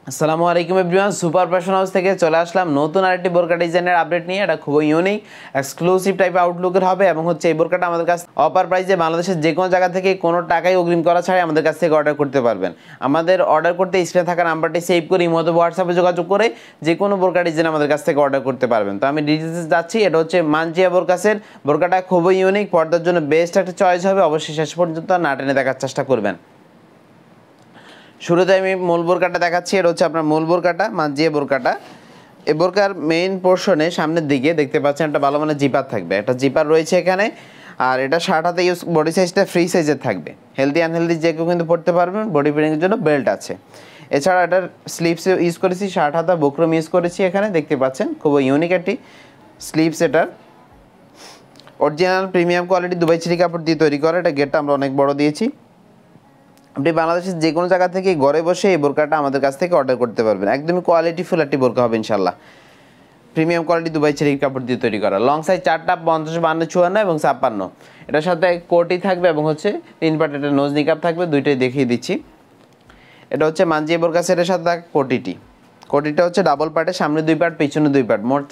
আসসালামু আলাইকুম everyone, super fashion house থেকে চলে আসলাম নতুন আরেকটি বোরকা ডিজাইনের আপডেট নিয়ে। এটা খুবই ইউনিক এক্সক্লুসিভ টাইপের আউটলুকের হবে এবং হচ্ছে এই বোরকাটা আমাদের কাছে অফার প্রাইসে বাংলাদেশের যে কোনো জায়গা থেকে কোনো টাকাই অগ্রিম করা ছাড়াই আমাদের কাছ থেকে অর্ডার করতে পারবেন। আমাদের অর্ডার করতে স্ক্রিনে থাকা নাম্বারটি সেভ করে ইমোতে হোয়াটসঅ্যাপে যোগাযোগ করে যে কোনো বোরকা ডিজাইন আমাদের কাছ থেকে অর্ডার করতে পারবেন। তো আমি ডিটেলসে যাচ্ছি। এটা হচ্ছে মানজিয়া বোরকাসের বোরকাটা খুবই ইউনিক, পর্দার জন্য বেস্ট একটা চয়েস হবে। অবশ্যই শেষ পর্যন্ত না টেনে দেখার চেষ্টা করবেন। শুরুতে আমি মূল বোরকাটা দেখাচ্ছি। এটা হচ্ছে আপনার মূল বোরকাটা, মানজিয়া বোরকাটা। এই বোরকার মেইন পোর্শনে সামনের দিকে দেখতে পাচ্ছেন একটা ভালো মানের জিপার থাকবে, একটা জিপার রয়েছে এখানে। আর এটা শার্ট হাতে ইউজ, বডি সাইজটা ফ্রি সাইজের থাকবে। হেলদি আনহেলদি যে কেউ কিন্তু পড়তে পারবেন। বডি ফিটিংয়ের জন্য বেল্ট আছে। এছাড়া এটার স্লিভস ইউজ করেছি, শার্ট হাতা বুকরম ইউজ করেছি এখানে দেখতে পাচ্ছেন। খুব ইউনিক একটি স্লিভস। এটার অরিজিনাল প্রিমিয়াম কোয়ালিটি দুবাই চিরি কাপড় দিয়ে তৈরি করা। এটা গেটটা আমরা অনেক বড় দিয়েছি। আপনি বাংলাদেশের যে কোনো জায়গা থেকে ঘরে বসে এই বোরকাটা আমাদের কাছ থেকে অর্ডার করতে পারবেন। একদমই কোয়ালিটিফুল একটি বোরকা হবে ইনশাল্লাহ। প্রিমিয়াম কোয়ালিটি দুবাই চেরি কাপড় দিয়ে তৈরি করা। লং সাইজ 4টা 50, 52, 54 এবং 56। এটার সাথে কোটি থাকবে এবং হচ্ছে 3 পার্ট একটা নোজ নিকাপ থাকবে। দুইটাই দেখিয়ে দিচ্ছি। এটা হচ্ছে মানজিয়া বোরকা সেটের সাথে থাকে কোটিটি। কোটিটা হচ্ছে ডাবল পার্টে, সামনে 2 পার্ট পিছনে 2 পার্ট, মোট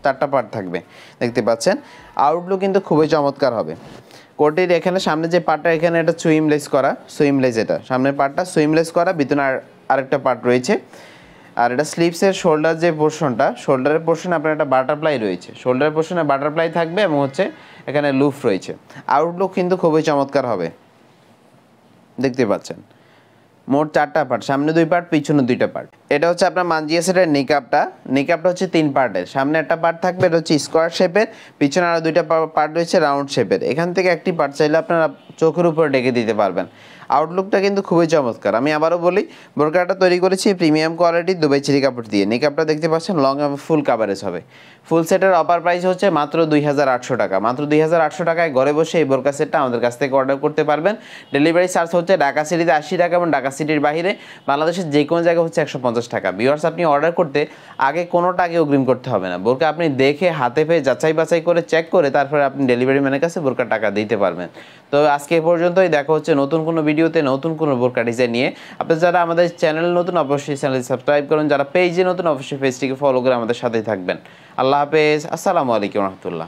4টা পার্ট থাকবে দেখতে পাচ্ছেন। আউটলুক কিন্তু খুবই চমৎকার হবে। কোটির এখানে সামনে যে পার্টটা, এখানে এটা সুইমলেস করা, সুইমলেস। এটা সামনের পার্টটা সুইমলেস করা, ভিতরে আরেকটা পার্ট রয়েছে। আর এটা স্লিভসের শোল্ডার যে পোর্শনটা, শোল্ডারের পোর্শনে আপনার একটা বাটারফ্লাই রয়েছে। শোল্ডারের পোর্শনে বাটারফ্লাই থাকবে এবং হচ্ছে এখানে লুফ রয়েছে। আউটলুক কিন্তু খুবই চমৎকার হবে দেখতে পাচ্ছেন। মোট 4টা পার্ট, সামনে 2 পার্ট পিছনে 2টা পার্ট। এটা হচ্ছে আপনার মানজিয়া সেটের নিকাপটা। নিকাপটা হচ্ছে 3 পার্টের। সামনে একটা পার্ট থাকবে, এটা হচ্ছে স্কোয়ার শেপের। পিছনে আরও 2টা পার্ট রয়েছে রাউন্ড শেপের। এখান থেকে একটি পার্ট চাইলে আপনারা চোখের উপরে ডেকে দিতে পারবেন। আউটলুকটা কিন্তু খুবই চমৎকার। আমি আবারও বলি, বোরকাটা তৈরি করেছি প্রিমিয়াম কোয়ালিটির দুবাই চিরি কাপড় দিয়ে। নিকাপটা দেখতে পাচ্ছেন লং এবং ফুল কাভারেজ হবে। ফুল সেটের অফার প্রাইস হচ্ছে মাত্র 2800 টাকা। মাত্র 2800 টাকায় ঘরে বসে এই বোরকা সেটটা আমাদের কাছ থেকে অর্ডার করতে পারবেন। ডেলিভারি চার্জ হচ্ছে ঢাকা সিটিতে 80 টাকা এবং ঢাকা সিটির বাইরে বাংলাদেশের যে কোনো জায়গায় হচ্ছে 150 টাকা। ভিউয়ার্স, আপনি অর্ডার করতে আগে কোনো টাকা অগ্রিম করতে হবে না। বোরকা আপনি দেখে হাতে পেয়ে যাচাই বাছাই করে চেক করে তারপরে আপনি ডেলিভারি ম্যানের কাছে বোরকার টাকা দিতে পারবেন। তো আজকে এ পর্যন্তই। দেখা হচ্ছে নতুন কোনো ভিডিওতে নতুন কোনো বোরকা ডিজাইন নিয়ে। আপনারা যারা আমাদের চ্যানেল নতুন, অবশ্যই চ্যানেল সাবস্ক্রাইব করুন। যারা পেজে নতুন, অবশ্যই পেজটিকে ফলো করে আমাদের সাথেই থাকবেন। আল্লাহ হাফেজ। আসসালামু আলাইকুম রহমতুল্লাহ।